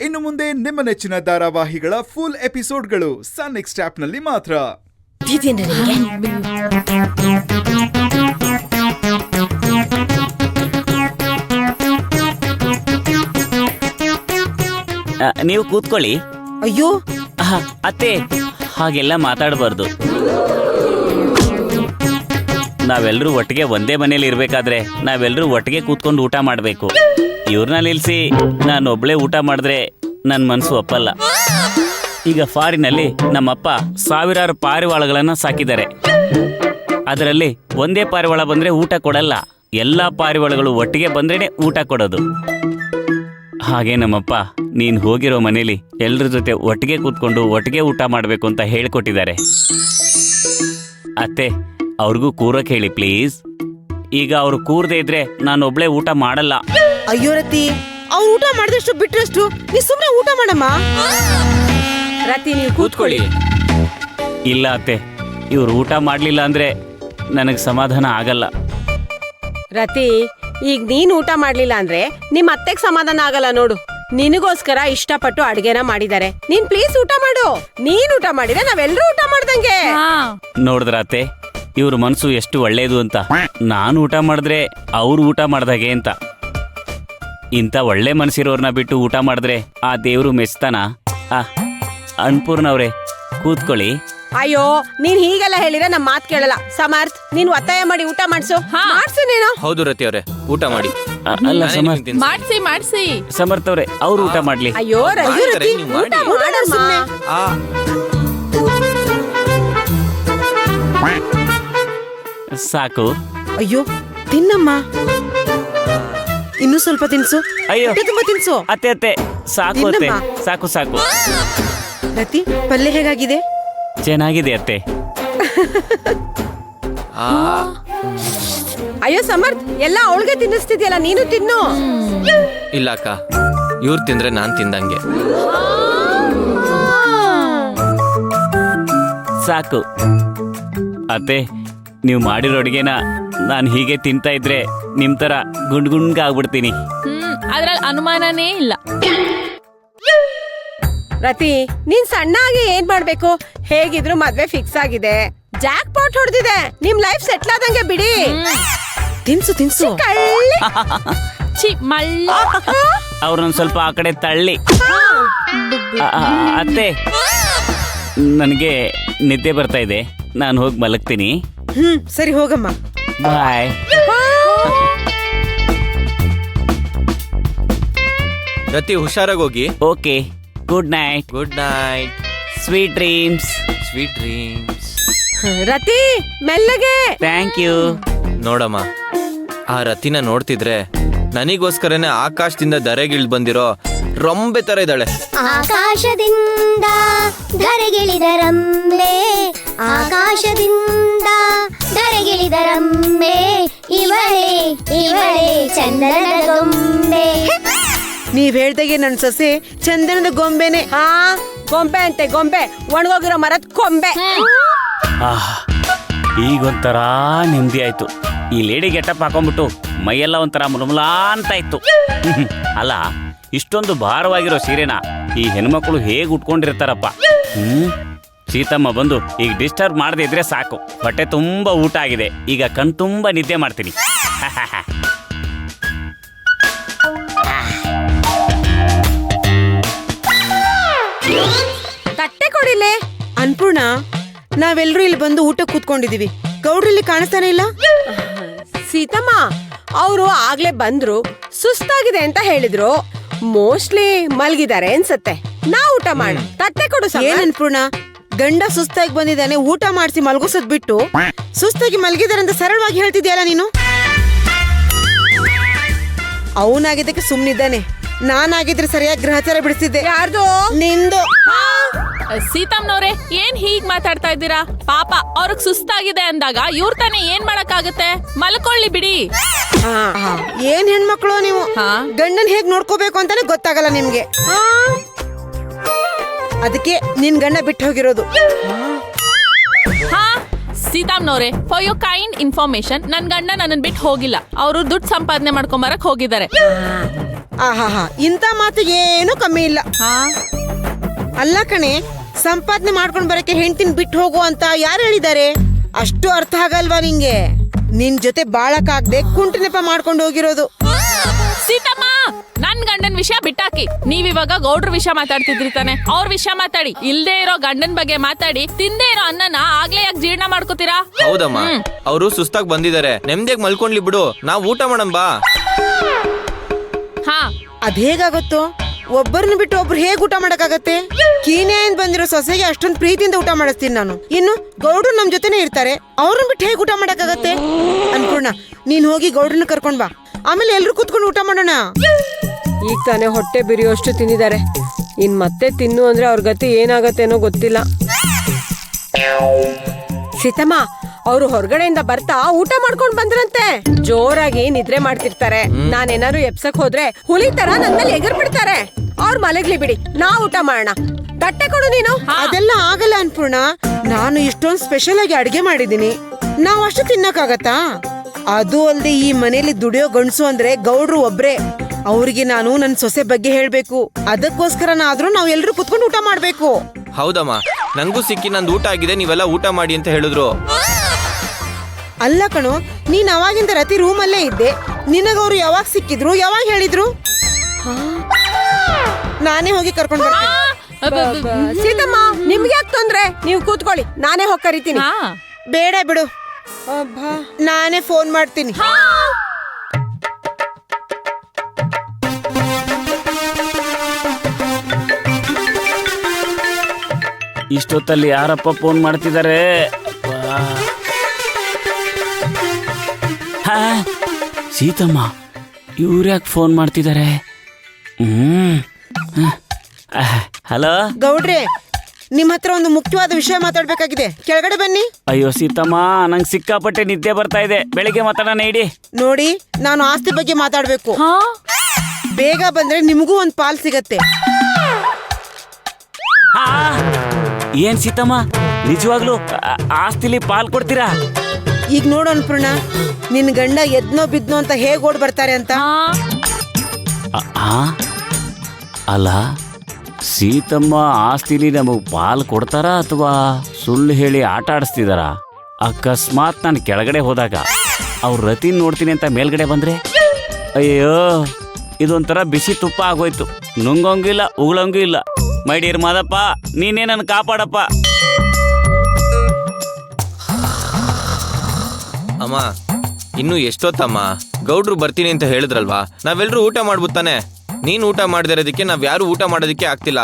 ಇನ್ನು ಮುಂದೆ ನಿಮ್ಮ ನೆಚ್ಚಿನ ಧಾರಾವಾಹಿಗಳ ಫುಲ್ ಎಪಿಸೋಡ್ಗಳು ಸನ್ ನೆಕ್ಸ್ಟ್ ಆಪ್ನಲ್ಲಿ ಮಾತ್ರ. ನೀವು ಕೂತ್ಕೊಳ್ಳಿ. ಅಯ್ಯೋ ಅತ್ತೆ, ಹಾಗೆಲ್ಲ ಮಾತಾಡಬಾರ್ದು. ನಾವೆಲ್ಲರೂ ಒಟ್ಟಿಗೆ ಒಂದೇ ಮನೇಲಿ ಇರ್ಬೇಕಾದ್ರೆ ನಾವೆಲ್ಲರೂ ಒಟ್ಟಿಗೆ ಕೂತ್ಕೊಂಡು ಊಟ ಮಾಡಬೇಕು. ಇವ್ರನ್ನ ನಿಲ್ಸಿ ನಾನು ಒಬ್ಳೆ ಊಟ ಮಾಡಿದ್ರೆ ನನ್ನ ಮನಸ್ಸು ಒಪ್ಪಲ್ಲ. ಈಗ ಫಾರಿನಲ್ಲಿ ನಮ್ಮಪ್ಪ ಸಾವಿರಾರು ಪಾರಿವಾಳಗಳನ್ನ ಸಾಕಿದ್ದಾರೆ. ಅದರಲ್ಲಿ ಒಂದೇ ಪಾರಿವಾಳ ಬಂದ್ರೆ ಊಟ ಕೊಡಲ್ಲ, ಎಲ್ಲ ಪಾರಿವಾಳಗಳು ಒಟ್ಟಿಗೆ ಬಂದ್ರೇನೆ ಊಟ ಕೊಡೋದು. ಹಾಗೆ ನಮ್ಮಪ್ಪ ನೀನು ಹೋಗಿರೋ ಮನೇಲಿ ಎಲ್ಲರ ಜೊತೆ ಒಟ್ಟಿಗೆ ಕೂತ್ಕೊಂಡು ಒಟ್ಟಿಗೆ ಊಟ ಮಾಡಬೇಕು ಅಂತ ಹೇಳ್ಕೊಟ್ಟಿದ್ದಾರೆ. ಅತ್ತೆ, ಅವ್ರಿಗೂ ಕೂರಕ್ಕೆ ಹೇಳಿ ಪ್ಲೀಸ್. ಈಗ ಅವ್ರು ಕೂರದೇ ಇದ್ರೆ ನಾನು ಒಬ್ಳೆ ಊಟ ಮಾಡಲ್ಲ. ಅಯ್ಯೋ ರತಿ, ಅವ್ರು ಊಟ ಮಾಡಿದಷ್ಟು ಬಿಟ್ರಷ್ಟು ನೀ ಸುಮ್ನೆ ಊಟ ಮಾಡಮ್ಮ. ರತಿ, ನೀವು ಕೂತ್ಕೊಳ್ಳಿ. ಇಲ್ಲ ಅತ್ತೆ, ಇವ್ರು ಊಟ ಮಾಡ್ಲಿಲ್ಲ ಅಂದ್ರೆ ನನಗೆ ಸಮಾಧಾನ ಆಗಲ್ಲ. ರತಿ, ಈಗ ನೀನ್ ಊಟ ಮಾಡ್ಲಿಲ್ಲ ಅಂದ್ರೆ ನಿಮ್ ಅತ್ತೆಗ್ ಸಮಾಧಾನ ಆಗಲ್ಲ ನೋಡು. ನಿನಗೋಸ್ಕರ ಇಷ್ಟಪಟ್ಟು ಅಡ್ಗೆನ ಮಾಡಿದ್ದಾರೆ. ನೀನ್ ಪ್ಲೀಸ್ ಊಟ ಮಾಡು. ನೀನ್ ಊಟ ಮಾಡಿದ್ರೆ ನಾವೆಲ್ಲರೂ ಊಟ ಮಾಡ್ದಂಗೆ. ನೋಡಿದ್ರ ಅತ್ತೆ, ಇವ್ರ ಮನ್ಸು ಎಷ್ಟು ಒಳ್ಳೇದು ಅಂತ. ನಾನು ಊಟ ಮಾಡಿದ್ರೆ ಅವ್ರು ಊಟ ಮಾಡ್ದಾಗೆ ಅಂತ. ಇಂಥ ಒಳ್ಳೆ ಮನ್ಸಿರೋರ್ನ ಬಿಟ್ಟು ಊಟ ಮಾಡಿದ್ರೆ ಆ ದೇವ್ರು ಮೆಚ್ತಾನ? ಅನ್ಪೂರ್ಣವ್ರೆ, ಕೂತ್ಕೊಳ್ಳಿ. ಅಯ್ಯೋ, ನೀನ್ ಹೀಗೆಲ್ಲ ಹೇಳಿದ್ರೆ ನಮ್ ಮಾತ್ ಕೇಳಲ್ಲ. ಸಮರ್ಥ್, ನೀನ್ ಒತ್ತಾಯ ಮಾಡಿ ಊಟ ಮಾಡ್ಸು. ಮಾಡ್ಸು ನೀನು. ಹೌದು ರತಿ ಅವ್ರೆ, ಊಟ ಮಾಡಿ. ಅಲ್ಲ ಸಮರ್ಥ್, ಮಾಡ್ಸಿ ಸಮರ್ಥ್ ಅವ್ರೆ, ಅವ್ರು ಊಟ ಮಾಡ್ಲಿ. ಅಯ್ಯೋ ರತಿ, ಊಟ ಮಾಡಮ್ಮ. ಸಾಕು. ಅಯ್ಯೋ ತಿನ್ನಮ್ಮ, ಇನ್ನೂ ಸ್ವಲ್ಪ ತಿನ್ಸು. ಅಯ್ಯೋ ತುಂಬಾ ತಿನ್ಸು. ಅತ್ತೆ ಅತ್ತೆ, ಸಾಕು ಅತ್ತೆ, ಸಾಕು ಸಾಕು. ರತಿ, ಪಲ್ಯ ಹೇಗಾಗಿದೆ? ಚೆನ್ನಾಗಿದೆ ಅತ್ತೆ. ಅಯ್ಯೋ ಸಮರ್ಥ್, ಎಲ್ಲ ಅವಳಿಗೆ ತಿನ್ನಿಸ್ತಿದ್ಯಲ್ಲ, ನೀನು ತಿನ್ನು. ಇಲ್ಲ ಅಕ್ಕ, ಇವ್ರು ತಿಂದ್ರೆ ನಾನ್ ತಿಂದಂಗೆ. ಸಾಕು ಅತ್ತೆ, ನೀವು ಮಾಡಿರೋ ಅಡುಗೆನ ನಾನು ಹೀಗೆ ತಿಂತಾ ಇದ್ರೆ ನಿಮ್ ತರ ಗುಂಡ್ ಆಗ್ಬಿಡ್ತೀನಿ. ಅದ್ರಲ್ಲಿ ಅನುಮಾನನೇ ಇಲ್ಲ. ರತಿ, ನೀನ್ ಸಣ್ಣಾಗಿ ಏನ್ ಮಾಡ್ಬೇಕು? ಹೇಗಿದ್ರು ಮದ್ವೆ ಫಿಕ್ಸ್ ಆಗಿದೆ, ಜಾಕ್ ಪಾಟ್ ಹೊಡೆದಿದೆ, ನಿಮ್ ಲೈಫ್ ಸೆಟ್ಲ್ ಆದಂಗೆ ಬಿಡಿ. ತಿನ್ಸು ತಿನ್ಸು. ಕಳ್ಳಿ. ಅವ್ರನ್ನೊಂದ್ ಸ್ವಲ್ಪ ಆ ಕಡೆ ತಳ್ಳಿ. ಅತ್ತೆ, ನನಗೆ ನಿದ್ದೆ ಬರ್ತಾ ಇದೆ, ನಾನು ಹೋಗಿ ಮಲಗ್ತೀನಿ. ಸರಿ, ಹೋಗಮ್ಮ. ಬಾಯ್. ರತಿ, ಹುಷಾರಾಗಿ ಹೋಗಿ. Okay, good night. Good night. Sweet dreams. Sweet dreams. Rati, ಮೆಲ್ಲಗೆ. Thank you. ನೋಡಮ್ಮ, ಆ ರತಿನ ನೋಡ್ತಿದ್ರೆ ನನಗೋಸ್ಕರನೇ ಆಕಾಶದಿಂದ ಧರೆಗಿಳಿದು ಬಂದಿರೋ ರಂಬೆ ತರ ಇದ್ದಾಳೆ. ಆಕಾಶದಿಂದ ಧರೆಗಿಳಿದ ರಂಬೆ, ಆಕಾಶದಿಂದ ಧರೆಗಿಳಿದ ರಂಬೆ, ಇವಳೇ ಇವಳೇ ಚಂದನದ ಗೊಂಬೆ. ನೀವ್ ಹೇಳ್ದಾಗೆ ನನ್ ಸೊಸೆ ಚಂದನದ ಗೊಂಬೆನೆ. ಗೊಂಬೆ ಅಂತೆ, ಗೊಂಬೆ, ಒಣಗೋಗಿರೋ ಮರದ ಕೊಂಬೆ. ಈಗೊಂಥರ ನೆಮ್ಮದಿ ಆಯ್ತು. ಈ ಲೇಡಿ ಗೆಟಪ್ ಹಾಕೊಂಡ್ಬಿಟ್ಟು ಮೈಯೆಲ್ಲ ಒಂಥರ ಮುಲಮುಲಾ ಅಂತ ಇತ್ತು. ಅಲ್ಲ, ಇಷ್ಟೊಂದು ಭಾರವಾಗಿರೋ ಸೀರೆನ ಈ ಹೆಣ್ಮಕ್ಳು ಹೇಗೆ ಉಟ್ಕೊಂಡಿರ್ತಾರಪ್ಪ. ಸೀತಮ್ಮ ಬಂದು ಈಗ ಡಿಸ್ಟರ್ಬ್ ಮಾಡದೆ ಇದ್ರೆ ಸಾಕು. ಹೊಟ್ಟೆ ತುಂಬಾ ಊಟ ಆಗಿದೆ, ಈಗ ಕಣ್ ತುಂಬಾ ನಿದ್ದೆ ಮಾಡ್ತೀನಿ. ತಟ್ಟೆ ಕೊಡಿಲೆ. ಅನ್ಪೂರ್ಣ, ನಾವೆಲ್ಲರೂ ಇಲ್ಲಿ ಬಂದು ಊಟ ಕೂತ್ಕೊಂಡಿದೀವಿ, ಗೌಡ್ರಲ್ಲಿ ಕಾಣಿಸ್ತಾನೆ ಇಲ್ಲ. ಸೀತಮ್ಮ ಅವರು ಆಗ್ಲೇ ಬಂದ್ರು, ಸುಸ್ತಾಗಿದೆ ಅಂತ ಹೇಳಿದ್ರು. ಮೋಸ್ಟ್ಲಿ ಮಲ್ಗಿದ್ದಾರೆ ಅನ್ಸತ್ತೆ. ನಾ ಊಟ ಮಾಡ. ತಟ್ಟೆ ಕೊಡು. ಏನ್ ಅನ್ಪೂರ್ಣ, ಗಂಡ ಸುಸ್ತಾಗಿ ಬಂದಿದ್ದಾನೆ, ಊಟ ಮಾಡಿಸಿ ಮಲ್ಗೋಸದ್ ಬಿಟ್ಟು ಸುಸ್ತಾಗಿ ಮಲ್ಗಿದಾರೆ ಅಂತ ಸರಳವಾಗಿ ಹೇಳ್ತಿದ್ಯಲ್ಲ ನೀನು. ಅವನಾಗಿದ್ದಕ್ಕೆ ಸುಮ್ನಿದ್ದಾನೆ, ನಾನಾಗಿದ್ರೆ ಸರಿಯಾಗಿ ಗ್ರಹಚಾರ ಬಿಡಿಸಿದ್ದೆ. ಯಾರ್ದು? ನಿಂದು. ಸೀತಮ್ಮನವ್ರೆ, ಏನ್ ಹೀಗ್ ಮಾತಾಡ್ತಾ ಇದ್ದೀರಾ? ಪಾಪ ಅವ್ರಿಗೆ ಸುಸ್ತಾಗಿದೆ ಅಂದಾಗ ಇವ್ರ ತಾನೇ ಏನ್ ಮಾಡಕ್ಕಾಗತ್ತೆ? ಮಲ್ಕೊಳ್ಳಿ ಬಿಡಿ. ಏನ್ ಹೆಣ್ಮಕ್ಳು ನೀವು, ಗಂಡನ್ ಹೇಗ್ ನೋಡ್ಕೋಬೇಕು ಅಂತಾನೆ ಗೊತ್ತಾಗಲ್ಲ ನಿಮ್ಗೆ. ಅದಕ್ಕೆ ನಿನ್ ಗಂಡ ಬಿಟ್ಟು ಹೋಗಿರೋದು. ಸೀತಾಮ್ನವ್ರೆ, ಫಾರ್ ಯೋರ್ ಕೈಂಡ್ ಇನ್ಫಾರ್ಮೇಶನ್, ನನ್ ಗಂಡ ನನ್ನ ಬಿಟ್ಟು ಹೋಗಿಲ್ಲ. ಅವರು ದುಡ್ಡು ಸಂಪಾದನೆ ಮಾಡ್ಕೊಂಬರಕ್ ಹೋಗಿದ್ದಾರೆ. ಆಹಾಹಾ ಇಂಥ ಮಾತು ಏನು ಕಮ್ಮಿ ಇಲ್ಲ. ಹಾ ಅಲ್ಲ ಕಣೆ, ಸಂಪಾದನೆ ಮಾಡ್ಕೊಂಡ್ ಬರಕ್ಕೆ ಹೆಂಡತಿನ ಬಿಟ್ಟು ಹೋಗು ಅಂತ ಯಾರು ಹೇಳಿದ್ದಾರೆ? ಅಷ್ಟು ಅರ್ಥ ಆಗಲ್ವಾ ನಿಂಗೆ? ನಿನ್ ಜೊತೆ ಬಾಳಕ್ಕಾಗ್ದೆ ಕುಂಟು ನೆಪ ಮಾಡ್ಕೊಂಡು ಹೋಗಿರೋದು. ಸೀತಮ್ಮ, ನನ್ ಗಂಡನ್ ವಿಷಯ ಬಿಟ್ಟಾಕಿ. ನೀವಿವಾಗ ಗೌಡ್ರ ವಿಷಯ ಮಾತಾಡ್ತಿದ್ರಿ ತಾನೆ, ಅವ್ರ ವಿಷಯ ಮಾತಾಡಿ. ಇಲ್ದೇ ಇರೋ ಗಂಡನ್ ಬಗ್ಗೆ ಮಾತಾಡಿ ತಿಂದೇ ಇರೋ ಅನ್ನನ ಆಗ್ಲೇ ಯಾಕೆ ಜೀರ್ಣ ಮಾಡ್ಕೋತೀರಾ? ಹೌದಮ್ಮ, ಅವರು ಸುಸ್ತಾಗಿ ಬಂದಿದ್ದಾರೆ, ನೆಮ್ಮದಿಯಾಗಿ ಮಲ್ಕೊಂಡ್ಲಿ ಬಿಡು, ನಾವ್ ಊಟ ಮಾಡಂ ಬಾ. ಹಾ ಅದ್ ಹೇಗಾಗುತ್ತೋ? ಒಬ್ಬರನ್ನ ಬಿಟ್ಟು ಒಬ್ರು ಹೇಗ್ ಊಟ ಮಾಡಕ್ಕಾಗತ್ತೆ? ಕೀನ್ಯಾಯಿಂದ ಬಂದಿರೋ ಸೊಸೆಗೆ ಅಷ್ಟೊಂದು ಪ್ರೀತಿಯಿಂದ ಊಟ ಮಾಡಿಸ್ತೀನಿ ನಾನು. ಇನ್ನು ಗೌಡ್ರು ನಮ್ ಜೊತೆನೆ ಇರ್ತಾರೆ, ಅವ್ರನ್ನ ಬಿಟ್ಟು ಹೇಗ್ ಊಟ ಮಾಡಕ್ಕಾಗತ್ತೆ? ಅನ್ಪೂರ್ಣ, ನೀನ್ ಹೋಗಿ ಗೌಡ್ರನ್ನ ಕರ್ಕೊಂಡ್ ಬಾ, ಆಮೇಲೆ ಎಲ್ರು ಕೂತ್ಕೊಂಡು ಊಟ ಮಾಡೋಣ. ಈಗ ತಾನೇ ಹೊಟ್ಟೆ ಬಿರಿಯೋಷ್ಟು ತಿಂದಿದ್ದಾರೆ, ಇನ್ ಮತ್ತೆ ತಿನ್ನು ಅಂದ್ರೆ ಅವ್ರ ಗತಿ ಏನಾಗತ್ತೇನೋ ಗೊತ್ತಿಲ್ಲ. ಸೀತಮ್ಮ, ಅವ್ರು ಹೊರಗಡೆಯಿಂದ ಬರ್ತಾ ಊಟ ಮಾಡ್ಕೊಂಡ್ ಬಂದ್ರಂತೆ. ಜೋರಾಗಿ ನಿದ್ರೆ ಮಾಡ್ತಿರ್ತಾರೆ. ನಾನೇನಾದ್ರು ಎಪ್ಸಕ್ ಹೋದ್ರೆ ಹುಲಿ ತರ ನನ್ ಮೇಲೆ ಎಗರ್ ಬಿಡ್ತಾರೆ. ಅವ್ರ ಮಲಗ್ಲಿ ಬಿಡಿ, ನಾವ್ ಊಟ ಮಾಡೋಣ. ತಟ್ಟೆ ಕೊಡು ನೀನು. ಅದೆಲ್ಲ ಆಗಲ್ಲ ಅನ್ಪೂರ್ಣ, ನಾನು ಇಷ್ಟೊಂದು ಸ್ಪೆಷಲ್ ಆಗಿ ಅಡ್ಗೆ ಮಾಡಿದೀನಿ, ನಾವ್ ಅಷ್ಟು ತಿನ್ನಕ್ಕಾಗತ್ತಾ? ಅದು ಅಲ್ದೆ ಈ ಮನೇಲಿ ದುಡಿಯೋ ಗಂಡ್ಸು ಅಂದ್ರೆ ಗೌಡ್ರು ಒಬ್ರೇ. ಅವ್ರಿಗೆ ನಾನು ನನ್ ಸೊಸೆ ಬಗ್ಗೆ ಹೇಳ್ಬೇಕು. ಅದಕ್ಕೋಸ್ಕರನಾದ್ರೂ ನಾವ್ ಎಲ್ರು ಕುತ್ಕೊಂಡು ಊಟ ಮಾಡ್ಬೇಕು. ಹೌದಮ್ಮ, ನಂಗೂ ಸಿಕ್ಕಿ ನಂದು ಊಟ ಆಗಿದೆ, ನೀವೆಲ್ಲ ಊಟ ಮಾಡಿ ಅಂತ ಹೇಳಿದ್ರು. ಅಲ್ಲ ಕಣೋ, ನೀನ್ ಅವಾಗಿಂದ ರತಿ ರೂಮಲ್ಲೇ ಇದ್ದೆ, ನಿನಗವ್ರು ಯಾವಾಗ ಸಿಕ್ಕಿದ್ರು, ಯಾವಾಗ ಹೇಳಿದ್ರು? ನಾನೇ ಹೋಗಿ ಕರ್ಕೊಂಡ್ ಬರ್ತೀನಿ. ಸೀತಮ್ಮ, ನಿಮ್ಗೆ ಯಾಕೆ ತೊಂದ್ರೆ? ನೀವು ಕೂತ್ಕೊಳ್ಳಿ, ನಾನೇ ಹೋಗಿ ಕರಿತೀನಿ. ಹಾ ಬೇಡ ಬಿಡು, ನಾನೇ ಫೋನ್ ಮಾಡ್ತೀನಿ. ಇಷ್ಟೊತ್ತಲ್ಲಿ ಯಾರಪ್ಪ ಫೋನ್ ಮಾಡ್ತಿದ್ದಾರೆ? ಹಾ, ಸೀತಮ್ಮ, ಇವ್ರ್ಯಾಕೆ ಫೋನ್ ಮಾಡ್ತಿದ್ದಾರೆ? ಹಲೋ ಗೌಡ್ರೆ, ನಿಮ್ ಹತ್ರ ಒಂದು ಮುಖ್ಯವಾದ ವಿಷಯ ಮಾತಾಡ್ಬೇಕಾಗಿದೆ, ಕೆಳಗಡೆ ಬನ್ನಿ. ಅಯ್ಯೋ ಸೀತಮ್ಮ, ನಂಗೆ ಸಿಕ್ಕಾಪಟ್ಟೆ ನಿದ್ದೆ ಬರ್ತಾ ಇದೆ, ಬೆಳಿಗ್ಗೆ ಮಾತಾಡೋಣ ಇಡಿ. ನೋಡಿ, ನಾನು ಆಸ್ತಿ ಬಗ್ಗೆ ಮಾತಾಡ್ಬೇಕು. ಹಾ ಬೇಗ ಬಂದ್ರೆ ನಿಮಗೂ ಒಂದ್ ಪಾಲ್ ಸಿಗತ್ತೆ. ಹಾ, ಏನ್ ಸೀತಮ್ಮ, ನಿಜವಾಗ್ಲೂ ಆಸ್ತಿಲಿ ಪಾಲ್ ಕೊಡ್ತೀರಾ? ಈಗ ನೋಡು ಅನ್ಪೂರ್ಣ, ನಿನ್ ಗಂಡ ಎದ್ನೋ ಬಿದ್ನೋ ಅಂತ ಹೇಗ್ ಓಡ್ ಬರ್ತಾರೆ ಅಂತ. ಅಲ್ಲ, ಸೀತಮ್ಮ ಆಸ್ತಿಲಿ ನಮಗ್ ಪಾಲ್ ಕೊಡ್ತಾರಾ ಅಥವಾ ಸುಳ್ಳು ಹೇಳಿ ಆಟ ಆಡಿಸ್ತಿದಾರ? ಅಕಸ್ಮಾತ್ ನಾನು ಕೆಳಗಡೆ ಹೋದಾಗ ಅವ್ರ ರತಿನ್ ನೋಡ್ತೀನಿ ಅಂತ ಮೇಲ್ಗಡೆ ಬಂದ್ರೆ, ಅಯ್ಯೋ ಇದೊಂಥರ ಬಿಸಿ ತುಪ್ಪ ಆಗೋಯ್ತು. ನುಂಗೋಂಗೂ ಇಲ್ಲ, ಉಗುಳಂಗೂ ಇಲ್ಲ. ಮೈ ಡಿಯರ್ ಮಾದಪ್ಪ, ನೀನೇ ನನ್ನ ಕಾಪಾಡಪ್ಪ. ಅಮ್ಮ, ಇನ್ನು ಎಷ್ಟೊತ್ತಮ್ಮ? ಗೌಡ್ರು ಬರ್ತೀನಿ ಅಂತ ಹೇಳಿದ್ರಲ್ವಾ, ನಾವೆಲ್ಲರೂ ಊಟ ಮಾಡ್ಬಿಡ್ತಾನೆ. ನೀನ್ ಊಟ ಮಾಡದಿರೋದಕ್ಕೆ ನಾವ್ ಯಾರು ಊಟ ಮಾಡೋದಕ್ಕೆ ಆಗ್ತಿಲ್ಲ.